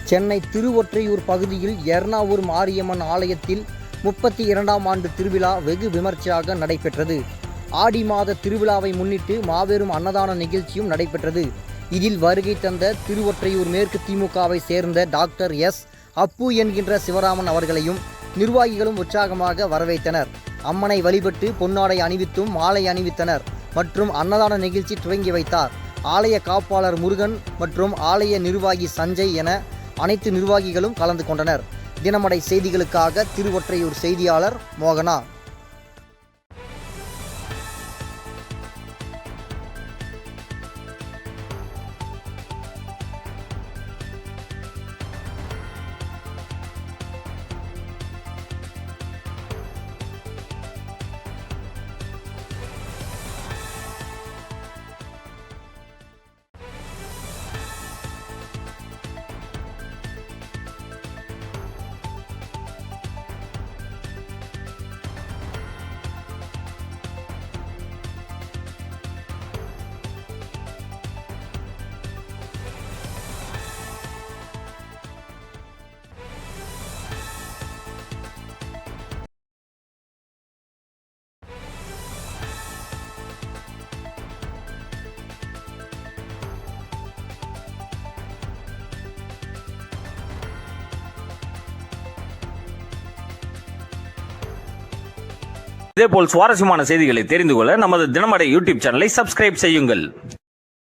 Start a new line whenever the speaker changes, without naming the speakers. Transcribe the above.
சென்னை திருவொற்றையூர் பகுதியில் எர்ணாவூர் மாரியம்மன் ஆலயத்தில் 32ஆம் ஆண்டு திருவிழா வெகு விமர்சையாக நடைபெற்றது. ஆடி மாத திருவிழாவை முன்னிட்டு மாபெரும் அன்னதான நிகழ்ச்சியும் நடைபெற்றது. இதில் வருகை தந்த திருவொற்றையூர் மேற்கு திமுகவை சேர்ந்த டாக்டர் எஸ். அப்பு என்கின்ற சிவராமன் அவர்களையும் நிர்வாகிகளும் உற்சாகமாக வரவேற்றனர். அம்மனை வழிபட்டு பொன்னாடை அணிவித்தும் மாலை அணிவித்தனர் மற்றும் அன்னதான நிகழ்ச்சி துவங்கி வைத்தார். ஆலய காப்பாளர் முருகன் மற்றும் ஆலய நிர்வாகி சஞ்சய் என அனைத்து நிர்வாகிகளும் கலந்து கொண்டனர். தினமடை செய்திகளுக்காக திருவொற்றையூர் செய்தியாளர் மோகனா.
இதேபோல் சுவாரஸ்யமான செய்திகளை தெரிந்து கொள்ள நமது தினமடை யூடியூப் சேனலை சப்ஸ்கிரைப் செய்யுங்கள்.